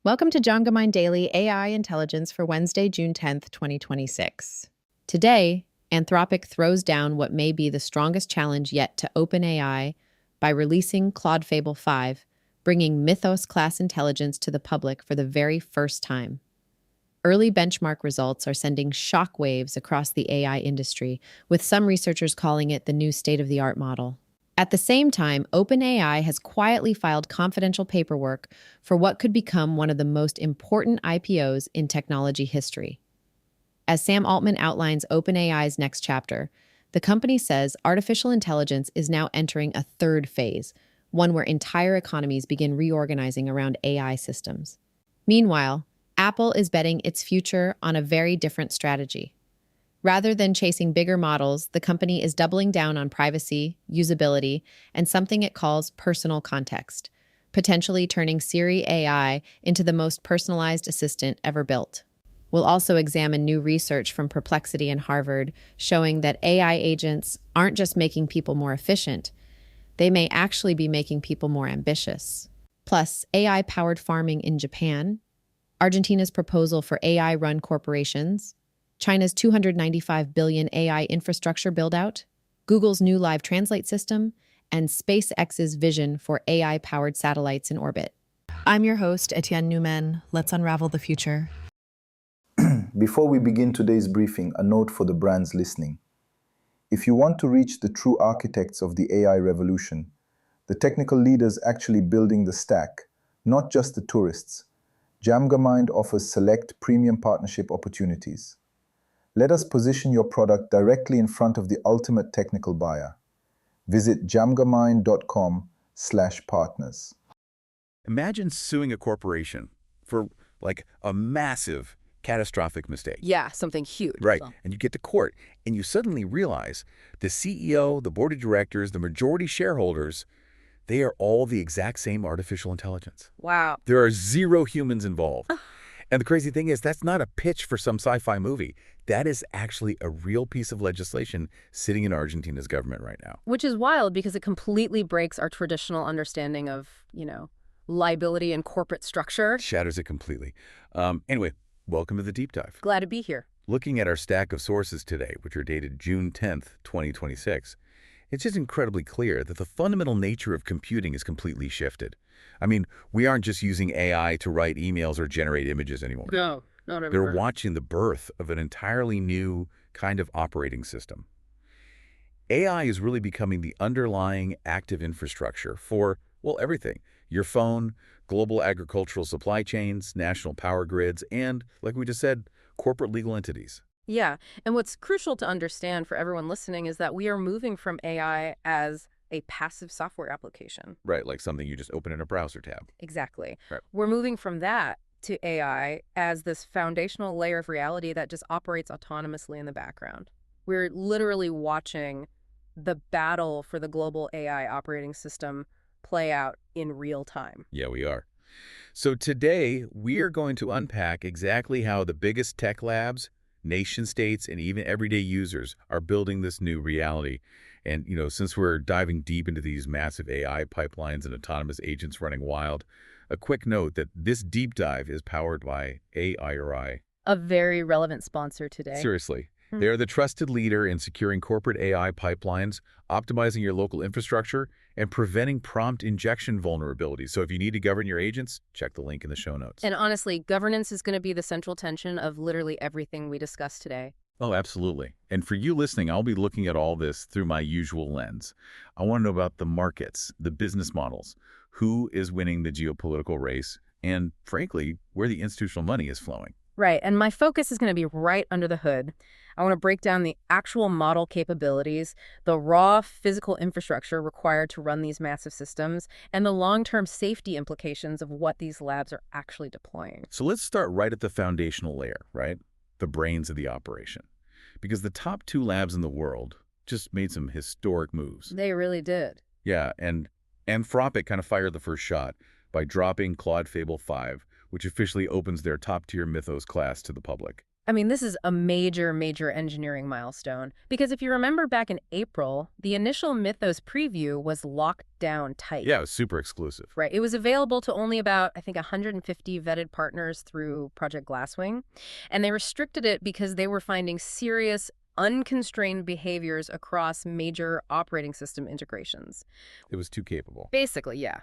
Welcome to DJAMGAMIND Daily AI Intelligence for Wednesday, June 10th, 2026. Today, Anthropic throws down what may be the strongest challenge yet to OpenAI by releasing Claude Fable 5, bringing Mythos-class intelligence to the public for the very first time. Early benchmark results are sending shockwaves across the AI industry, with some researchers calling it the new state-of-the-art model. At the same time, OpenAI has quietly filed confidential paperwork for what could become one of the most important IPOs in technology history. As Sam Altman outlines OpenAI's next chapter, the company says artificial intelligence is now entering a third phase, one where entire economies begin reorganizing around AI systems. Meanwhile, Apple is betting its future on a very different strategy. Rather than chasing bigger models, the company is doubling down on privacy, usability, and something it calls personal context, potentially turning Siri AI into the most personalized assistant ever built. We'll also examine new research from Perplexity and Harvard showing that AI agents aren't just making people more efficient, they may actually be making people more ambitious. Plus, AI-powered farming in Japan, Argentina's proposal for AI-run corporations, China's $295 billion AI infrastructure build-out, Google's new live translate system, and SpaceX's vision for AI-powered satellites in orbit. I'm your host, Etienne Newman. Let's unravel the future. Before we begin today's briefing, a note for the brands listening. If you want to reach the true architects of the AI revolution, the technical leaders actually building the stack, not just the tourists, DJAMGAMIND offers select premium partnership opportunities. Let us position your product directly in front of the ultimate technical buyer. Visit jamgamind.com/partners. Imagine suing a corporation for a massive catastrophic mistake. Yeah, something huge. Right. And you get to court and you suddenly realize the CEO, the board of directors, the majority shareholders, they are all the exact same artificial intelligence. Wow. There are zero humans involved. And the crazy thing is, that's not a pitch for some sci-fi movie. That is actually a real piece of legislation sitting in Argentina's government right now. Which is wild because it completely breaks our traditional understanding of, liability and corporate structure. Shatters it completely. Anyway, welcome to the deep dive. Glad to be here. Looking at our stack of sources today, which are dated June 10th, 2026, it's just incredibly clear that the fundamental nature of computing is completely shifted. I mean, we aren't just using AI to write emails or generate images anymore. No, not everywhere. They're watching the birth of an entirely new kind of operating system. AI is really becoming the underlying active infrastructure for, everything. Your phone, global agricultural supply chains, national power grids, and, like we just said, corporate legal entities. Yeah, and what's crucial to understand for everyone listening is that we are moving from AI as a passive software application. Right, like something you just open in a browser tab. Exactly. Right. We're moving from that to AI as this foundational layer of reality that just operates autonomously in the background. We're literally watching the battle for the global AI operating system play out in real time. Yeah, we are. So today, we are going to unpack exactly how the biggest tech labs, nation states, and even everyday users are building this new reality. And, since we're diving deep into these massive AI pipelines and autonomous agents running wild, a quick note that this deep dive is powered by AI. A very relevant sponsor today. Seriously. They are the trusted leader in securing corporate AI pipelines, optimizing your local infrastructure, and preventing prompt injection vulnerabilities. So if you need to govern your agents, check the link in the show notes. And honestly, governance is going to be the central tension of literally everything we discuss today. Oh, absolutely. And for you listening, I'll be looking at all this through my usual lens. I want to know about the markets, the business models, who is winning the geopolitical race, and frankly, where the institutional money is flowing. Right, and my focus is going to be right under the hood. I want to break down the actual model capabilities, the raw physical infrastructure required to run these massive systems, and the long-term safety implications of what these labs are actually deploying. So let's start right at the foundational layer, right? The brains of the operation. Because the top two labs in the world just made some historic moves. They really did. Yeah, and Anthropic kind of fired the first shot by dropping Claude Fable 5, which officially opens their top-tier Mythos class to the public. I mean, this is a major, major engineering milestone. Because if you remember back in April, the initial Mythos preview was locked down tight. Yeah, it was super exclusive. Right. It was available to only about, I think, 150 vetted partners through Project Glasswing. And they restricted it because they were finding serious, unconstrained behaviors across major operating system integrations. It was too capable. Basically, yeah.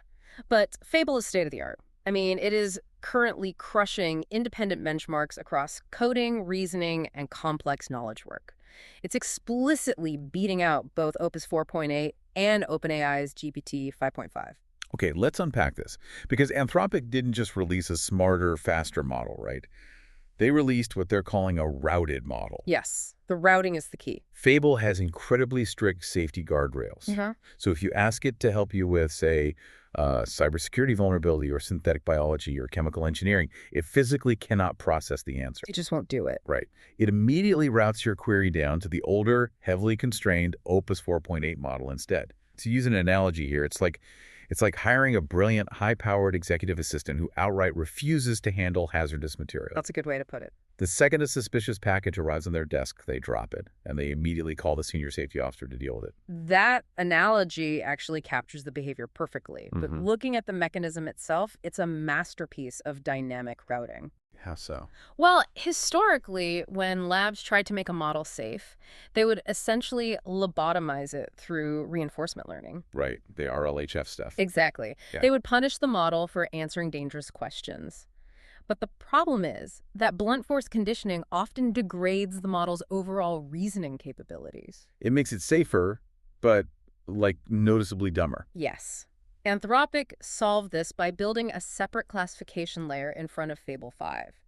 But Fable is state-of-the-art. I mean, it is currently crushing independent benchmarks across coding, reasoning, and complex knowledge work. It's explicitly beating out both Opus 4.8 and OpenAI's GPT 5.5. Okay, let's unpack this. Because Anthropic didn't just release a smarter, faster model, right? They released what they're calling a routed model. Yes, the routing is the key. Fable has incredibly strict safety guardrails. So if you ask it to help you with, say, cybersecurity vulnerability or synthetic biology or chemical engineering, it physically cannot process the answer. It just won't do it. Right. It immediately routes your query down to the older, heavily constrained Opus 4.8 model instead. To use an analogy here, it's like hiring a brilliant, high-powered executive assistant who outright refuses to handle hazardous material. That's a good way to put it. The second a suspicious package arrives on their desk, they drop it, and they immediately call the senior safety officer to deal with it. That analogy actually captures the behavior perfectly. But looking at the mechanism itself, it's a masterpiece of dynamic routing. How so? Well, historically, when labs tried to make a model safe, they would essentially lobotomize it through reinforcement learning. Right, the RLHF stuff. Exactly. Yeah. They would punish the model for answering dangerous questions. But the problem is that blunt force conditioning often degrades the model's overall reasoning capabilities. It makes it safer, but, like, noticeably dumber. Yes. Anthropic solved this by building a separate classification layer in front of Fable 5.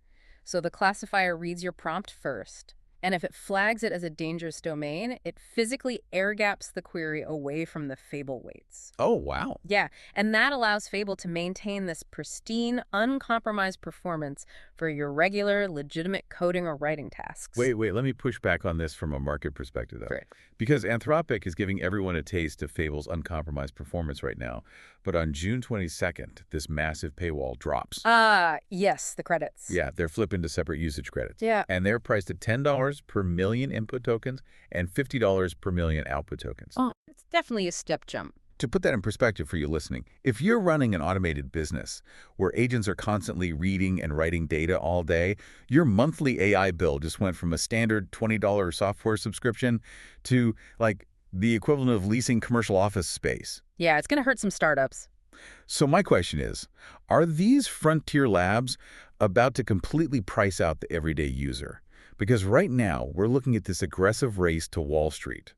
So the classifier reads your prompt first, and if it flags it as a dangerous domain, it physically air-gaps the query away from the Fable weights. Oh, wow. Yeah, and that allows Fable to maintain this pristine, uncompromised performance for your regular, legitimate coding or writing tasks. Wait, let me push back on this from a market perspective, though. Great. Because Anthropic is giving everyone a taste of Fable's uncompromised performance right now. But on June 22nd, this massive paywall drops. Yes, the credits. Yeah, they're flipping to separate usage credits. Yeah. And they're priced at $10 per million input tokens and $50 per million output tokens. Oh, it's definitely a step jump. To put that in perspective for you listening, if you're running an automated business where agents are constantly reading and writing data all day, your monthly AI bill just went from a standard $20 software subscription to, like, the equivalent of leasing commercial office space. Yeah, it's going to hurt some startups. So my question is, are these frontier labs about to completely price out the everyday user? Because right now, we're looking at this aggressive race to Wall Street.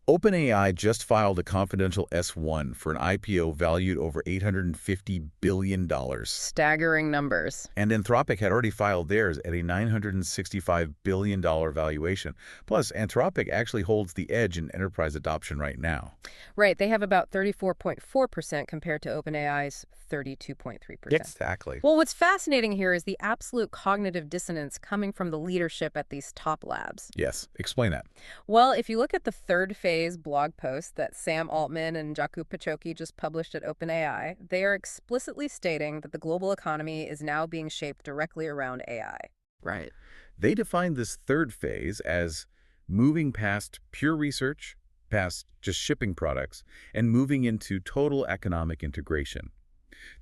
OpenAI just filed a confidential S-1 for an IPO valued over $850 billion. Staggering numbers. And Anthropic had already filed theirs at a $965 billion valuation. Plus, Anthropic actually holds the edge in enterprise adoption right now. Right, they have about 34.4% compared to OpenAI's 32.3%. Exactly. Well, what's fascinating here is the absolute cognitive dissonance coming from the leadership at these top labs. Yes, explain that. Well, if you look at the third phase blog post that Sam Altman and Jakub Pachoki just published at OpenAI, they are explicitly stating that the global economy is now being shaped directly around AI. Right. They define this third phase as moving past pure research, past just shipping products, and moving into total economic integration.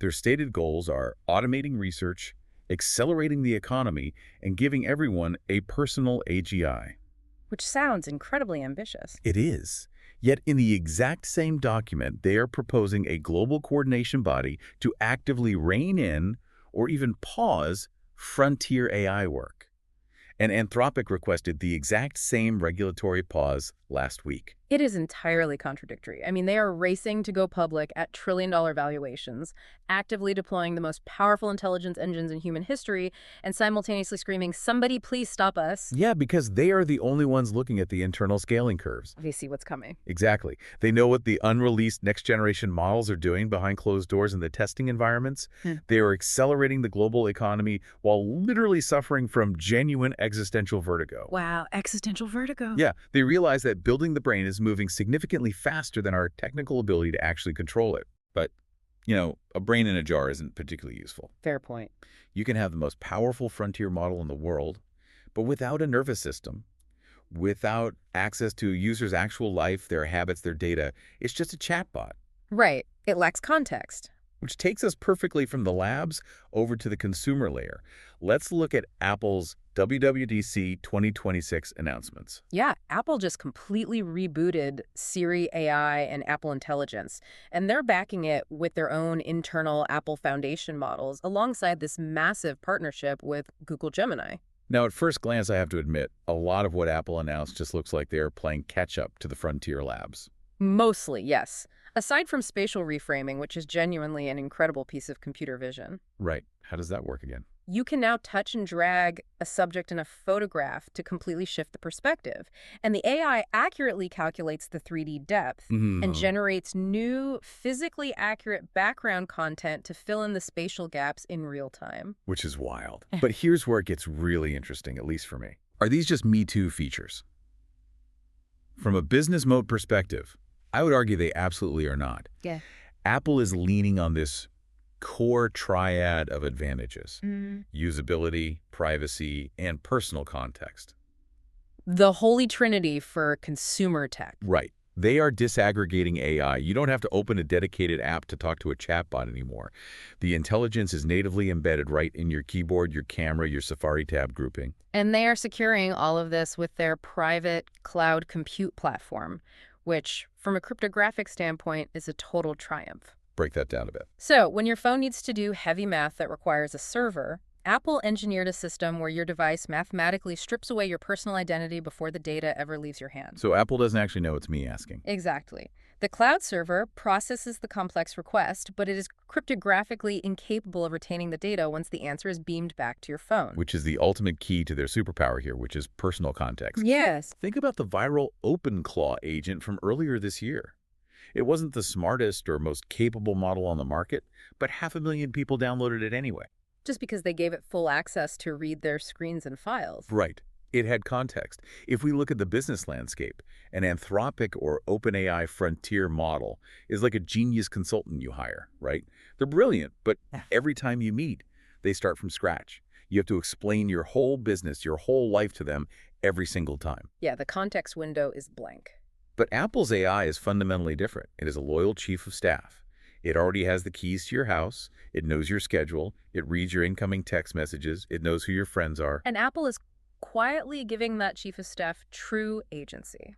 Their stated goals are automating research, accelerating the economy, and giving everyone a personal AGI. Which sounds incredibly ambitious. It is. Yet in the exact same document, they are proposing a global coordination body to actively rein in or even pause frontier AI work. And Anthropic requested the exact same regulatory pause last week. It is entirely contradictory. I mean, they are racing to go public at trillion-dollar valuations, actively deploying the most powerful intelligence engines in human history, and simultaneously screaming, "Somebody please stop us." Yeah, because they are the only ones looking at the internal scaling curves. They see what's coming. Exactly. They know what the unreleased next-generation models are doing behind closed doors in the testing environments. They are accelerating the global economy while literally suffering from genuine existential vertigo. Wow, existential vertigo. Yeah, they realize that building the brain is moving significantly faster than our technical ability to actually control it. But, you know, a brain in a jar isn't particularly useful. Fair point. You can have the most powerful frontier model in the world, but without a nervous system, without access to a user's actual life, their habits, their data. It's just a chatbot. Right. It lacks context. Which takes us perfectly from the labs over to the consumer layer. Let's look at Apple's WWDC 2026 announcements. Yeah, Apple just completely rebooted Siri AI and Apple Intelligence, and they're backing it with their own internal Apple Foundation models alongside this massive partnership with Google Gemini. Now, at first glance, I have to admit, a lot of what Apple announced just looks like they're playing catch-up to the frontier labs. Mostly, yes. Aside from spatial reframing, which is genuinely an incredible piece of computer vision. Right. How does that work again? You can now touch and drag a subject in a photograph to completely shift the perspective. And the AI accurately calculates the 3D depth and generates new, physically accurate background content to fill in the spatial gaps in real time. Which is wild. But here's where it gets really interesting, at least for me. Are these just Me Too features? From a business mode perspective, I would argue they absolutely are not. Yeah. Apple is leaning on this core triad of advantages: usability, privacy, and personal context. The holy trinity for consumer tech. Right. They are disaggregating AI. You don't have to open a dedicated app to talk to a chatbot anymore. The intelligence is natively embedded right in your keyboard, your camera, your Safari tab grouping. And they are securing all of this with their private cloud compute platform, which, from a cryptographic standpoint, is a total triumph. Break that down a bit. So, when your phone needs to do heavy math that requires a server, Apple engineered a system where your device mathematically strips away your personal identity before the data ever leaves your hand. So Apple doesn't actually know it's me asking. Exactly. The cloud server processes the complex request, but it is cryptographically incapable of retaining the data once the answer is beamed back to your phone. Which is the ultimate key to their superpower here, which is personal context. Yes. Think about the viral OpenAI agent from earlier this year. It wasn't the smartest or most capable model on the market, but 500,000 people downloaded it anyway. Just because they gave it full access to read their screens and files. Right. It had context. If we look at the business landscape, an Anthropic or OpenAI frontier model is like a genius consultant you hire, right? They're brilliant, but every time you meet, they start from scratch. You have to explain your whole business, your whole life to them every single time. Yeah, the context window is blank. But Apple's AI is fundamentally different. It is a loyal chief of staff. It already has the keys to your house. It knows your schedule. It reads your incoming text messages. It knows who your friends are. And Apple is quietly giving that chief of staff true agency.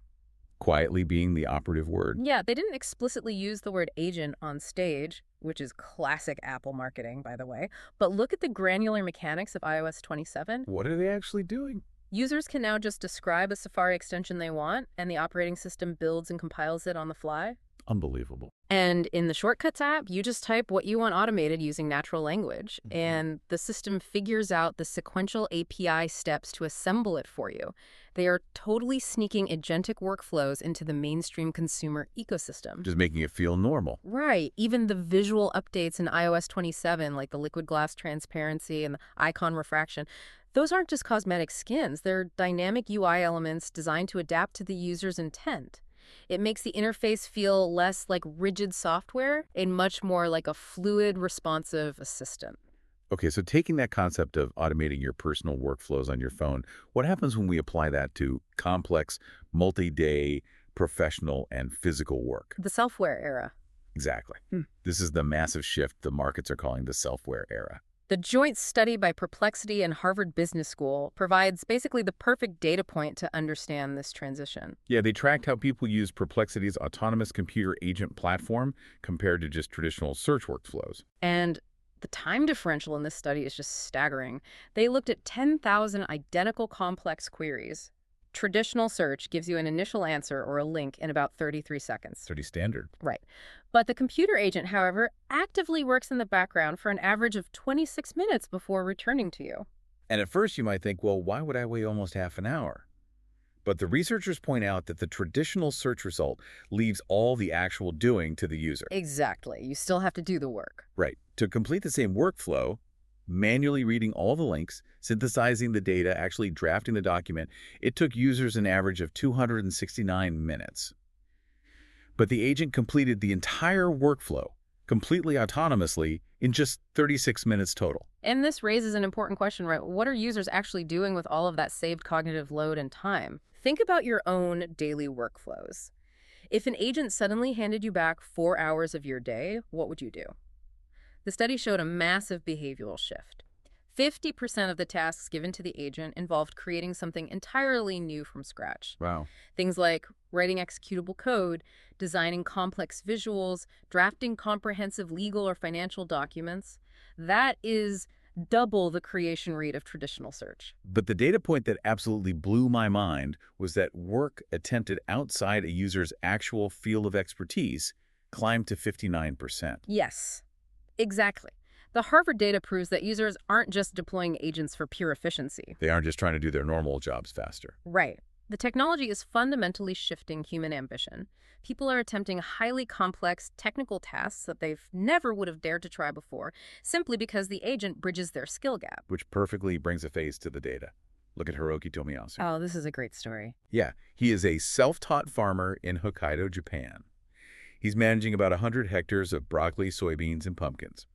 Quietly being the operative word. Yeah, they didn't explicitly use the word agent on stage, which is classic Apple marketing, by the way. But look at the granular mechanics of iOS 27. What are they actually doing? Users can now just describe a Safari extension they want, and the operating system builds and compiles it on the fly. Unbelievable. And in the Shortcuts app, you just type what you want automated using natural language, and the system figures out the sequential API steps to assemble it for you. They are totally sneaking agentic workflows into the mainstream consumer ecosystem. Just making it feel normal. Right. Even the visual updates in iOS 27, like the liquid glass transparency and the icon refraction, those aren't just cosmetic skins. They're dynamic UI elements designed to adapt to the user's intent. It makes the interface feel less like rigid software and much more like a fluid, responsive assistant. Okay, so taking that concept of automating your personal workflows on your phone, what happens when we apply that to complex, multi-day, professional, and physical work? The self-aware era. Exactly. This is the massive shift the markets are calling the self-aware era. The joint study by Perplexity and Harvard Business School provides basically the perfect data point to understand this transition. Yeah, they tracked how people use Perplexity's autonomous computer agent platform compared to just traditional search workflows. And the time differential in this study is just staggering. They looked at 10,000 identical complex queries. Traditional search gives you an initial answer or a link in about 33 seconds. Pretty standard. Right. But the computer agent, however, actively works in the background for an average of 26 minutes before returning to you. And at first you might think, well, why would I wait almost half an hour? But the researchers point out that the traditional search result leaves all the actual doing to the user. Exactly. You still have to do the work. Right. To complete the same workflow, manually reading all the links, synthesizing the data, actually drafting the document, it took users an average of 269 minutes. But the agent completed the entire workflow completely autonomously in just 36 minutes total. And this raises an important question, right? What are users actually doing with all of that saved cognitive load and time? Think about your own daily workflows. If an agent suddenly handed you back 4 hours of your day, what would you do? The study showed a massive behavioral shift. 50% of the tasks given to the agent involved creating something entirely new from scratch. Wow. Things like writing executable code, designing complex visuals, drafting comprehensive legal or financial documents. That is double the creation rate of traditional search. But the data point that absolutely blew my mind was that work attempted outside a user's actual field of expertise climbed to 59%. Yes, exactly. The Harvard data proves that users aren't just deploying agents for pure efficiency. They aren't just trying to do their normal jobs faster. Right. The technology is fundamentally shifting human ambition. People are attempting highly complex technical tasks that they've never would have dared to try before, simply because the agent bridges their skill gap. Which perfectly brings a face to the data. Look at Hiroki Tomiyasu. Oh, this is a great story. Yeah, he is a self-taught farmer in Hokkaido, Japan. He's managing about 100 hectares of broccoli, soybeans, and pumpkins.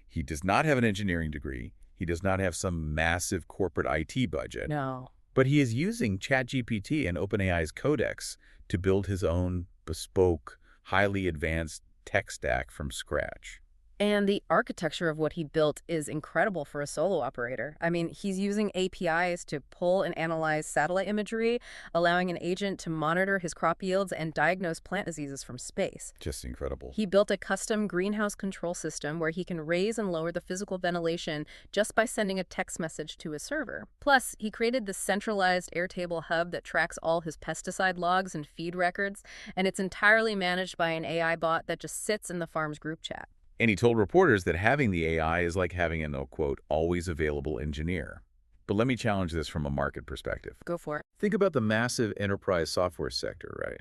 He does not have an engineering degree. He does not have some massive corporate IT budget. No. But he is using ChatGPT and OpenAI's Codex to build his own bespoke, highly advanced tech stack from scratch. And the architecture of what he built is incredible for a solo operator. I mean, he's using APIs to pull and analyze satellite imagery, allowing an agent to monitor his crop yields and diagnose plant diseases from space. Just incredible. He built a custom greenhouse control system where he can raise and lower the physical ventilation just by sending a text message to his server. Plus, he created the centralized Airtable hub that tracks all his pesticide logs and feed records, and it's entirely managed by an AI bot that just sits in the farm's group chat. And he told reporters that having the AI is like having an, quote, always available engineer. But let me challenge this from a market perspective. Go for it. Think about the massive enterprise software sector, right?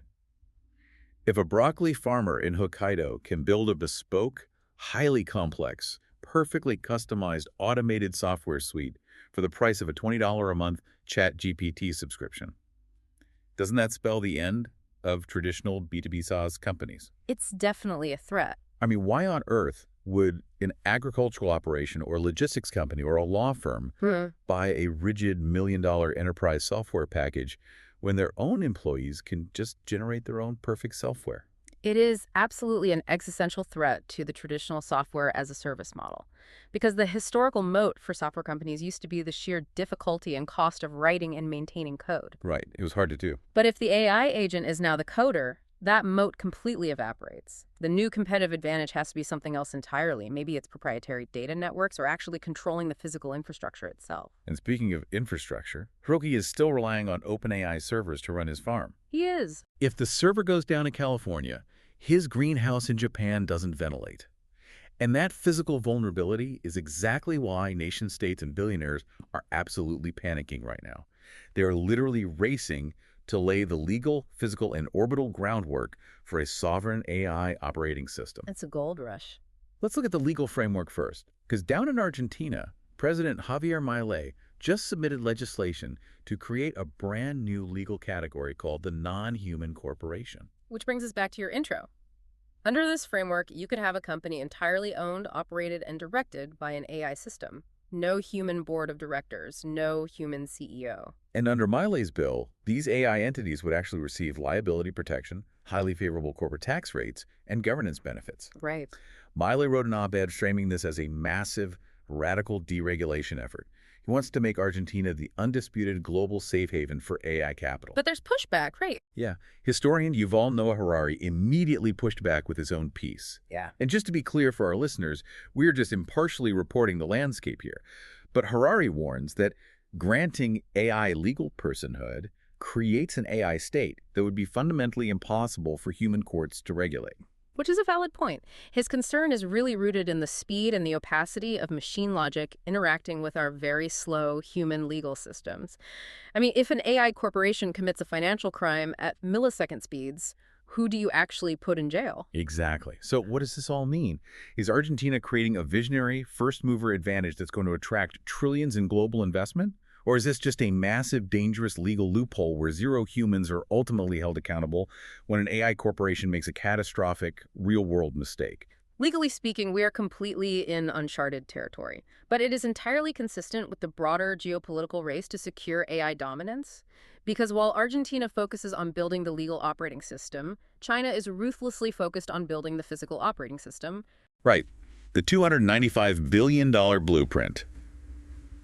If a broccoli farmer in Hokkaido can build a bespoke, highly complex, perfectly customized automated software suite for the price of a $20 a month ChatGPT subscription, doesn't that spell the end of traditional B2B SaaS companies? It's definitely a threat. I mean, why on earth would an agricultural operation or logistics company or a law firm buy a rigid million-dollar enterprise software package when their own employees can just generate their own perfect software? It is absolutely an existential threat to the traditional software as a service model, because the historical moat for software companies used to be the sheer difficulty and cost of writing and maintaining code. Right. It was hard to do. But if the AI agent is now the coder, that moat completely evaporates. The new competitive advantage has to be something else entirely. Maybe it's proprietary data networks or actually controlling the physical infrastructure itself. And speaking of infrastructure, Hiroki is still relying on OpenAI servers to run his farm. He is. If the server goes down in California, his greenhouse in Japan doesn't ventilate. And that physical vulnerability is exactly why nation-states and billionaires are absolutely panicking right now. They are literally racing to lay the legal, physical, and orbital groundwork for a sovereign AI operating system. It's a gold rush. Let's look at the legal framework first, because down in Argentina, President Javier Milei just submitted legislation to create a brand new legal category called the non-human corporation. Which brings us back to your intro. Under this framework, you could have a company entirely owned, operated, and directed by an AI system. No human board of directors, no human CEO. And under Milei's bill, these AI entities would actually receive liability protection, highly favorable corporate tax rates, and governance benefits. Right. Milei wrote an op-ed framing this as a massive, radical deregulation effort. He wants to make Argentina the undisputed global safe haven for AI capital. But there's pushback, right? Yeah. Historian Yuval Noah Harari immediately pushed back with his own piece. Yeah. And just to be clear for our listeners, we're just impartially reporting the landscape here. But Harari warns that granting AI legal personhood creates an AI state that would be fundamentally impossible for human courts to regulate. Which is a valid point. His concern is really rooted in the speed and the opacity of machine logic interacting with our very slow human legal systems. I mean, if an AI corporation commits a financial crime at millisecond speeds, who do you actually put in jail? Exactly. So what does this all mean? Is Argentina creating a visionary first-mover advantage that's going to attract trillions in global investment? Or is this just a massive, dangerous legal loophole where zero humans are ultimately held accountable when an AI corporation makes a catastrophic, real-world mistake? Legally speaking, we are completely in uncharted territory, but it is entirely consistent with the broader geopolitical race to secure AI dominance. Because while Argentina focuses on building the legal operating system, China is ruthlessly focused on building the physical operating system. Right. The $295 billion blueprint.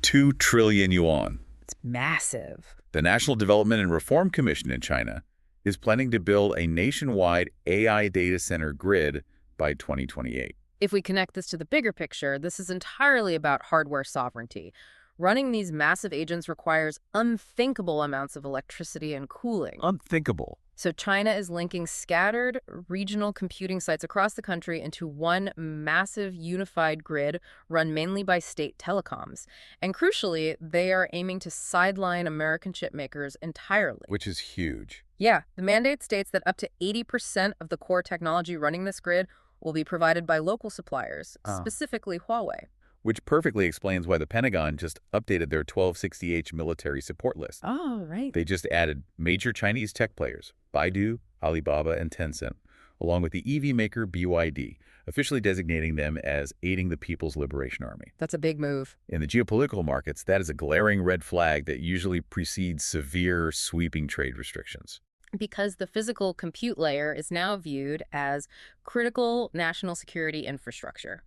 2 trillion yuan. It's massive. The National Development and Reform Commission in China is planning to build a nationwide AI data center grid by 2028. If we connect this to the bigger picture, this is entirely about hardware sovereignty. Running these massive agents requires unthinkable amounts of electricity and cooling. Unthinkable. So China is linking scattered regional computing sites across the country into one massive unified grid run mainly by state telecoms. And crucially, they are aiming to sideline American chip makers entirely. Which is huge. Yeah, the mandate states that up to 80% of the core technology running this grid will be provided by local suppliers, specifically Huawei. Which perfectly explains why the Pentagon just updated their 1260H military support list. Oh, right. They just added major Chinese tech players, Baidu, Alibaba, and Tencent, along with the EV maker BYD, officially designating them as aiding the People's Liberation Army. That's a big move. In the geopolitical markets, that is a glaring red flag that usually precedes severe, sweeping trade restrictions. Because the physical compute layer is now viewed as critical national security infrastructure.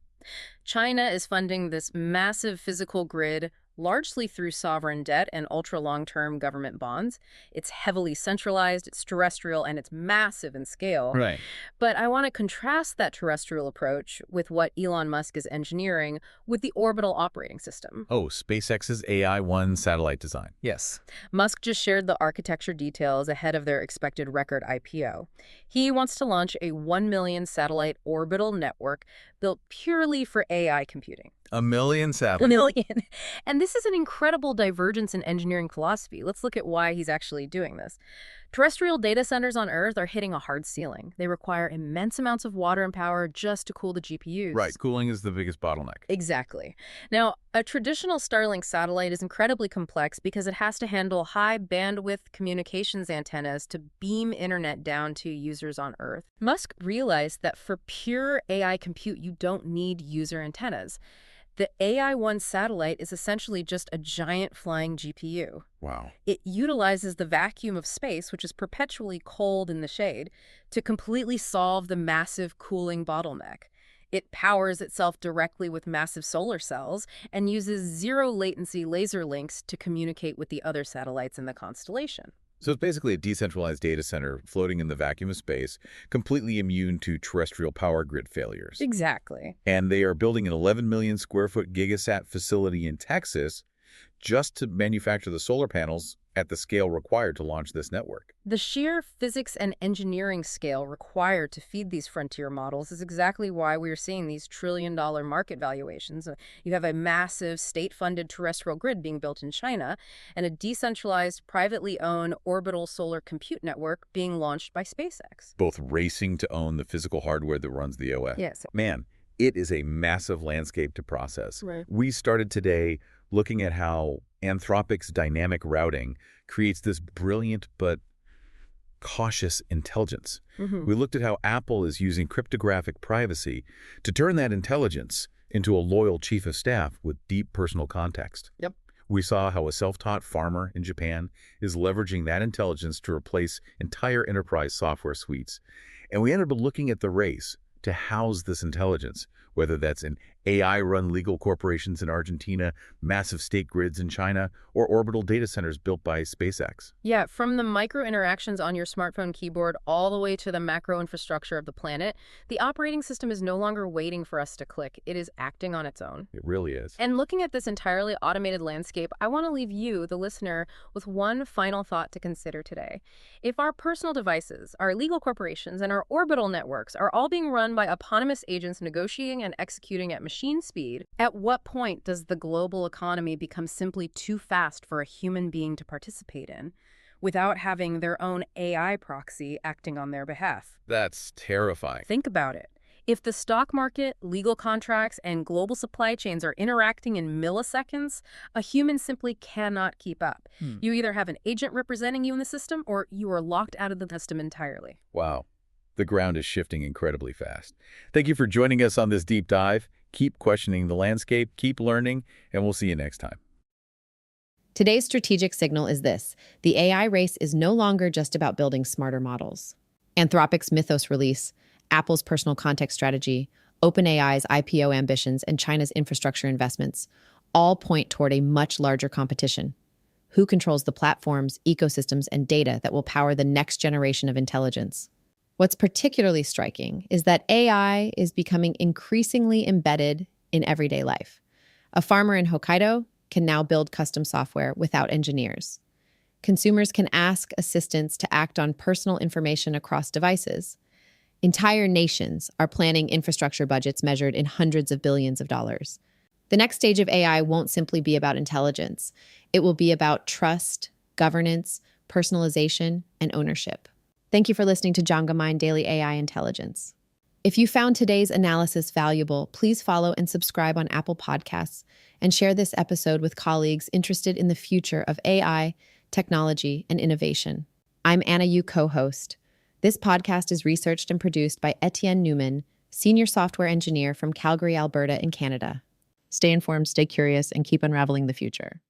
China is funding this massive physical grid largely through sovereign debt and ultra-long-term government bonds. It's heavily centralized, it's terrestrial, and it's massive in scale. Right. But I want to contrast that terrestrial approach with what Elon Musk is engineering with the orbital operating system. Oh, SpaceX's AI-1 satellite design. Yes. Musk just shared the architecture details ahead of their expected record IPO. He wants to launch a 1 million satellite orbital network built purely for AI computing. 1 million satellites. 1 million. And this is an incredible divergence in engineering philosophy. Let's look at why he's actually doing this. Terrestrial data centers on Earth are hitting a hard ceiling. They require immense amounts of water and power just to cool the GPUs. Right. Cooling is the biggest bottleneck. Exactly. Now, a traditional Starlink satellite is incredibly complex because it has to handle high bandwidth communications antennas to beam internet down to users on Earth. Musk realized that for pure AI compute, you don't need user antennas. The AI-1 satellite is essentially just a giant flying GPU. Wow. It utilizes the vacuum of space, which is perpetually cold in the shade, to completely solve the massive cooling bottleneck. It powers itself directly with massive solar cells and uses zero-latency laser links to communicate with the other satellites in the constellation. So it's basically a decentralized data center floating in the vacuum of space, completely immune to terrestrial power grid failures. Exactly. And they are building an 11 million square foot gigasat facility in Texas just to manufacture the solar panels at the scale required to launch this network. The sheer physics and engineering scale required to feed these frontier models is exactly why we are seeing these trillion-dollar market valuations. You have a massive state-funded terrestrial grid being built in China and a decentralized, privately owned orbital solar compute network being launched by SpaceX. Both racing to own the physical hardware that runs the OS. Yes. Man, it is a massive landscape to process. Right. We started today looking at how Anthropic's dynamic routing creates this brilliant but cautious intelligence. Mm-hmm. We looked at how Apple is using cryptographic privacy to turn that intelligence into a loyal chief of staff with deep personal context. Yep. We saw how a self-taught farmer in Japan is leveraging that intelligence to replace entire enterprise software suites. And we ended up looking at the race to house this intelligence, whether that's in AI-run legal corporations in Argentina, massive state grids in China, or orbital data centers built by SpaceX. Yeah, from the micro interactions on your smartphone keyboard all the way to the macro infrastructure of the planet, the operating system is no longer waiting for us to click. It is acting on its own. It really is. And looking at this entirely automated landscape, I want to leave you, the listener, with one final thought to consider today. If our personal devices, our legal corporations, and our orbital networks are all being run by autonomous agents negotiating and executing at machine speed, at what point does the global economy become simply too fast for a human being to participate in without having their own AI proxy acting on their behalf? That's terrifying. Think about it. If the stock market, legal contracts, and global supply chains are interacting in milliseconds, a human simply cannot keep up. You either have an agent representing you in the system, or you are locked out of the system entirely. Wow. The ground is shifting incredibly fast. Thank you for joining us on this deep dive. Keep questioning the landscape, keep learning, and we'll see you next time. Today's strategic signal is this: the AI race is no longer just about building smarter models. Anthropic's Mythos release, Apple's personal context strategy, OpenAI's IPO ambitions, and China's infrastructure investments all point toward a much larger competition. Who controls the platforms, ecosystems, and data that will power the next generation of intelligence? What's particularly striking is that AI is becoming increasingly embedded in everyday life. A farmer in Hokkaido can now build custom software without engineers. Consumers can ask assistants to act on personal information across devices. Entire nations are planning infrastructure budgets measured in hundreds of billions of dollars. The next stage of AI won't simply be about intelligence. It will be about trust, governance, personalization, and ownership. Thank you for listening to DJAMGAMIND Daily AI Intelligence. If you found today's analysis valuable, please follow and subscribe on Apple Podcasts and share this episode with colleagues interested in the future of AI, technology, and innovation. I'm Anna Yu, co-host. This podcast is researched and produced by Etienne Newman, senior software engineer from Calgary, Alberta in Canada. Stay informed, stay curious, and keep unraveling the future.